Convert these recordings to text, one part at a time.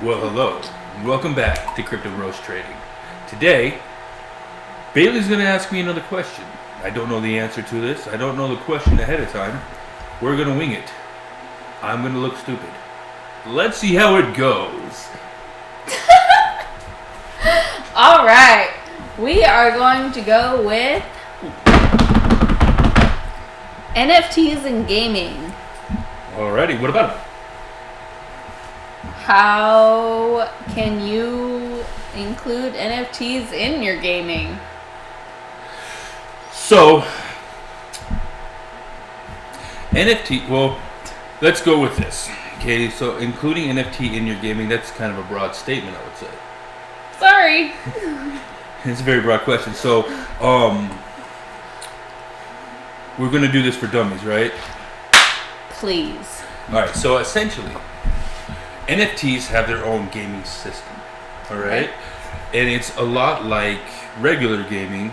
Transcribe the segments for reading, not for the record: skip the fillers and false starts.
Well, hello. Welcome back to Crypto Roast Trading. Today, Bailey's going to ask me another question. I don't know the answer to this. I don't know the question ahead of time. We're going to wing it. I'm going to look stupid. Let's see how it goes. All right. We are going to go with NFTs and gaming. Alrighty, what about it? How can you include NFTs in your gaming? So, NFT, well, let's go with this. Okay, so including NFT in your gaming, that's kind of a broad statement, I would say. Sorry. It's a very broad question. So, we're going to do this for dummies, right? Please. Alright, so essentially, NFTs have their own gaming system, alright? And it's a lot like regular gaming,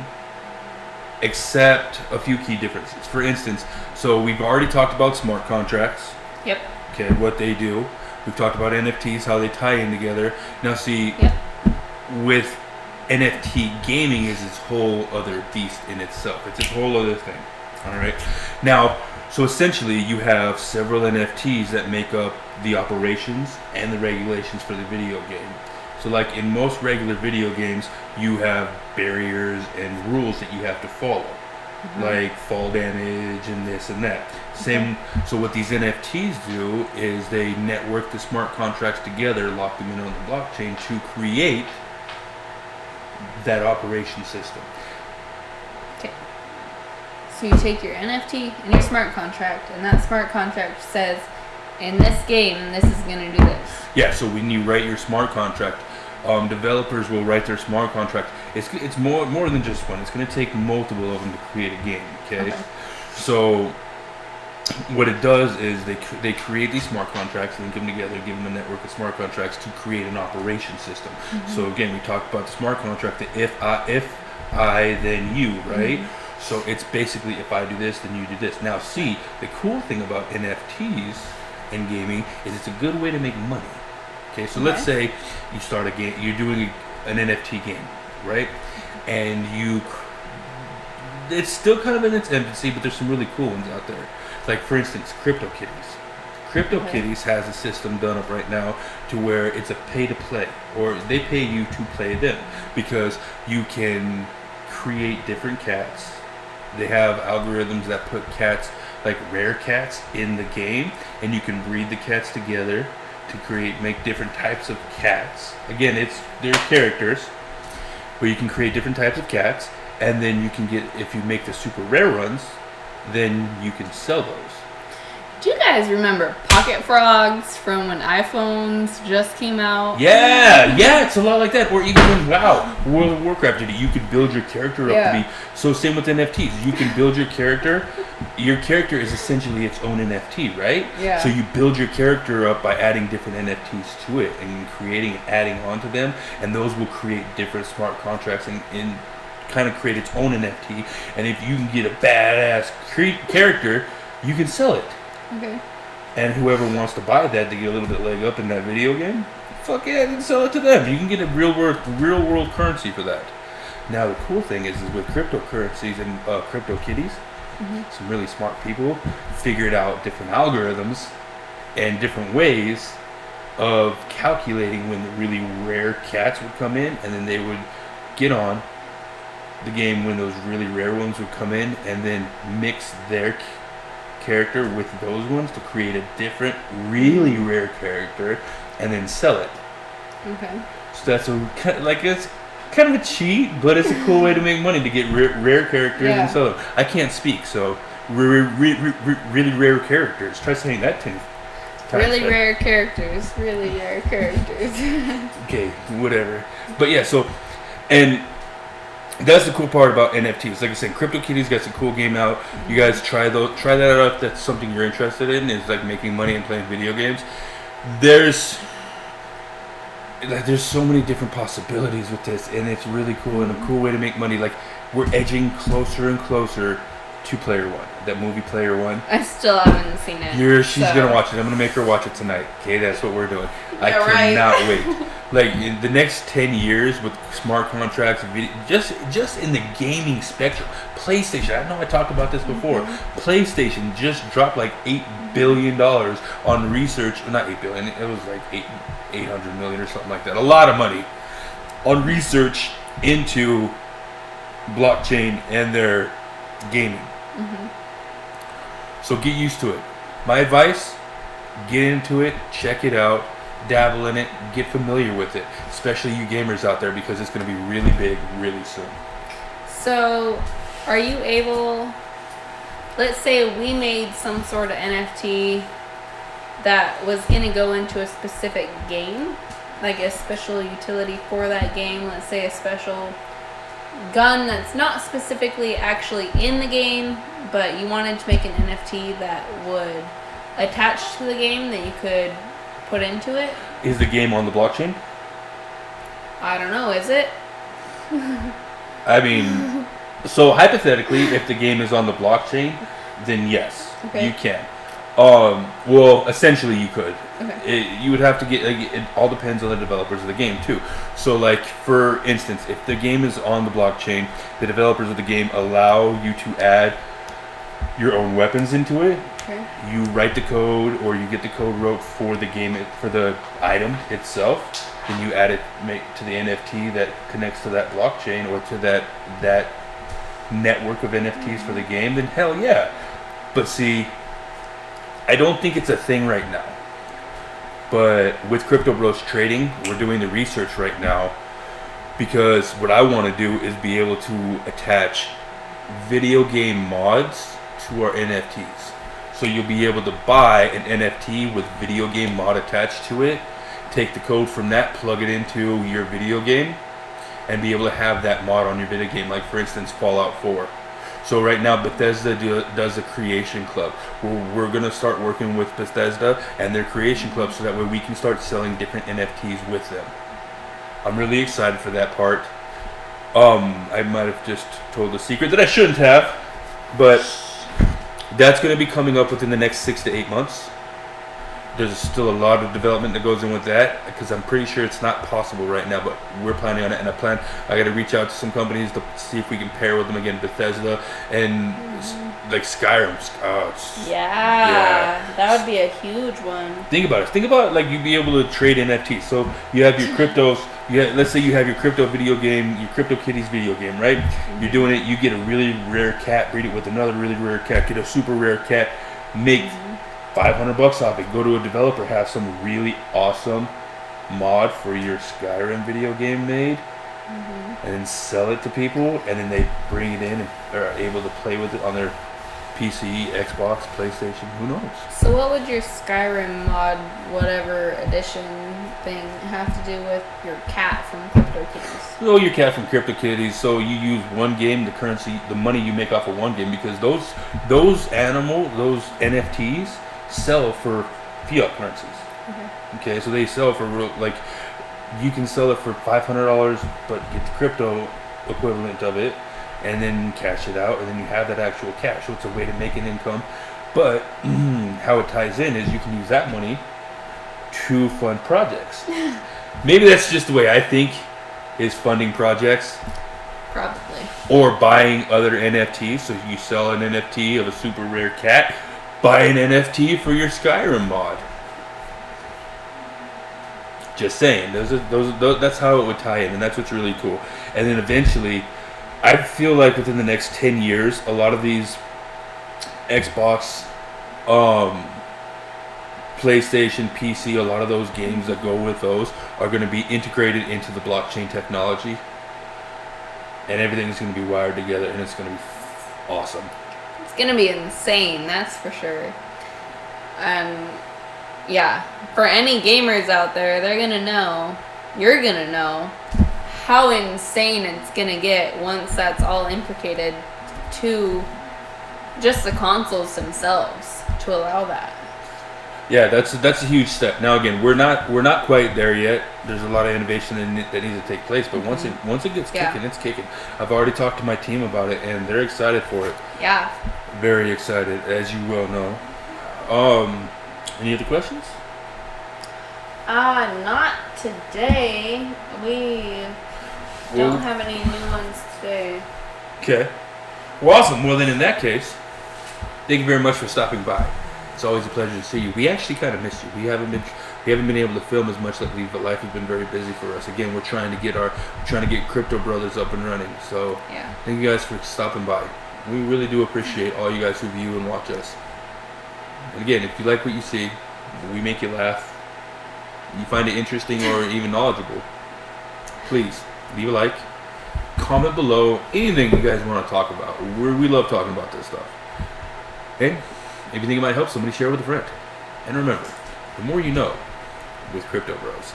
except a few key differences. For instance, so we've already talked about smart contracts. Yep. Okay, what they do. We've talked about NFTs, how they tie in together. Now see, with NFT gaming is its whole other beast in itself. It's its whole other thing. Alright? Now, so essentially you have several NFTs that make up the operations and the regulations for the video game. So like in most regular video games, you have barriers and rules that you have to follow. Like fall damage and this and that. Same. So what these NFTs do is they network the smart contracts together, lock them in on the blockchain to create that operation system. Okay. So you take your NFT and your smart contract, and that smart contract says, in this game, this is going to do this. Yeah. So when you write your smart contract, developers will write their smart contract. It's more than just one. It's going to take multiple of them to create a game. Okay. So what it does is they create these smart contracts and then give them together, give them a network of smart contracts to create an operation system. So again, we talked about the smart contract, the if I then you, right? So it's basically if I do this, then you do this. Now see, the cool thing about NFTs in gaming is it's a good way to make money. Okay, so let's say you start a game, you're doing an NFT game, right? And it's still kind of in its infancy, but there's some really cool ones out there. Like for instance, CryptoKitties. CryptoKitties has a system done up right now to where it's a pay to play, or they pay you to play them, because you can create different cats. They have algorithms that put cats, like rare cats, in the game, and you can breed the cats together to make different types of cats. Again, they're characters, but you can create different types of cats, and then you can get, if you make the super rare runs, then you can sell those. Do you guys remember Pocket Frogs from when iPhones just came out? Yeah, it's a lot like that. Or even when World of Warcraft did it, you could build your character up to be. So same with NFTs. You can build your character. Your character is essentially its own NFT, right? Yeah. So you build your character up by adding different NFTs to it and creating and adding onto them, and those will create different smart contracts and kind of create its own NFT. And if you can get a badass character, you can sell it. Okay. And whoever wants to buy that to get a little bit leg up in that video game, fuck yeah, then sell it to them. You can get a real world currency for that. Now the cool thing is with cryptocurrencies and CryptoKitties, some really smart people figured out different algorithms and different ways of calculating when the really rare cats would come in, and then they would get on the game when those really rare ones would come in, and then mix their character with those ones to create a different, really rare character, and then sell it. Okay. So that's it's kind of a cheat, but it's a cool way to make money, to get rare characters and sell them. I can't speak, so really rare characters. Try saying that 10 times. Really rare characters. Really rare characters. Okay, whatever. But yeah, so and that's the cool part about NFTs. Like I said, CryptoKitties got some cool game out. You guys try that out if that's something you're interested in, is like making money and playing video games. There's so many different possibilities with this, and it's really cool and a cool way to make money. Like we're edging closer and closer 2-Player One, that movie Player One. I still haven't seen it. She's gonna watch it. I'm gonna make her watch it tonight. Okay, that's what we're doing. I cannot wait. Like in the next 10 years with smart contracts, just in the gaming spectrum, PlayStation. I know I talked about this before. PlayStation just dropped like $8 billion on research. Not 8 billion. It was like 800 million or something like that. A lot of money on research into blockchain and their gaming. So get used to it. My advice, get into it, check it out, dabble in it, get familiar with it, especially you gamers out there, because it's going to be really big really soon. So are you able, let's say we made some sort of NFT that was going to go into a specific game, like a special utility for that game, let's say a special gun that's not specifically actually in the game, but you wanted to make an NFT that would attach to the game that you could put into it. Is the game on the blockchain? I don't know, is it? I mean, so hypothetically, if the game is on the blockchain, then yes, you can. Well, essentially you could. You would have to get, like, it all depends on the developers of the game too. So like, for instance, if the game is on the blockchain, the developers of the game allow you to add your own weapons into it. You write the code, or you get the code wrote for the game, for the item itself, then you add it to the NFT that connects to that blockchain or to that network of NFTs for the game, then hell yeah. But see, I don't think it's a thing right now. But with Crypto Bros Trading, we're doing the research right now, because what I want to do is be able to attach video game mods to our NFTs. So you'll be able to buy an NFT with video game mod attached to it, take the code from that, plug it into your video game, and be able to have that mod on your video game, like for instance Fallout 4. So right now Bethesda does a creation club. We're going to start working with Bethesda and their creation club, so that way we can start selling different NFTs with them. I'm really excited for that part. I might have just told a secret that I shouldn't have, but that's going to be coming up within the next 6 to 8 months. There's still a lot of development that goes in with that, because I'm pretty sure it's not possible right now, but we're planning on it. And I got to reach out to some companies to see if we can pair with them again, Bethesda and like Skyrim. That would be a huge one. Think about it. Think about, like, you'd be able to trade NFTs. So you have your cryptos. Let's say you have your crypto video game, your Crypto Kitties video game, right? You're doing it. You get a really rare cat, breed it with another really rare cat, get a super rare cat, make $500 off it. Go to a developer, have some really awesome mod for your Skyrim video game made, and then sell it to people, and then they bring it in and are able to play with it on their PC, Xbox, PlayStation, who knows. So what would your Skyrim mod, whatever edition thing, have to do with your cat from Crypto Kitties? Oh, your cat from Crypto Kitties. So you use one game, the currency, the money you make off of one game, because those NFTs sell for fiat currencies. Okay, so they sell for like, you can sell it for $500, but get the crypto equivalent of it, and then cash it out, and then you have that actual cash. So it's a way to make an income. But how it ties in is you can use that money to fund projects. Maybe that's just the way I think, is funding projects. Probably. Or buying other NFTs. So you sell an NFT of a super rare cat, buy an NFT for your Skyrim mod. Just saying, those that's how it would tie in, and that's what's really cool. And then eventually, I feel like within the next 10 years, a lot of these Xbox, PlayStation, PC, a lot of those games that go with those are going to be integrated into the blockchain technology, and everything's going to be wired together, and it's going to be awesome. It's going to be insane, that's for sure. Yeah, for any gamers out there, they're going to know, you're going to know how insane it's going to get once that's all implicated to just the consoles themselves to allow that. Yeah, that's a huge step. Now again, we're not quite there yet. There's a lot of innovation that needs to take place, but once it gets kicking, it's kicking. I've already talked to my team about it, and they're excited for it. Yeah. Very excited, as you well know. Any other questions? Not today. We don't have any new ones today. Okay. Well, awesome. Well, then in that case, thank you very much for stopping by. It's always a pleasure to see you. We actually kind of missed you. We haven't been able to film as much lately, but life has been very busy for us. Again, we're trying to get Crypto Brothers up and running. So yeah. Thank you guys for stopping by. We really do appreciate all you guys who view and watch us. And again, if you like what you see, we make you laugh, you find it interesting or even knowledgeable, please leave a like, comment below anything you guys want to talk about. We love talking about this stuff. And if you think it might help somebody, share with a friend. And remember, the more you know with Crypto Bros.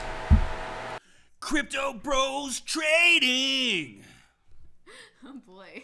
Crypto Bros Trading! Oh boy.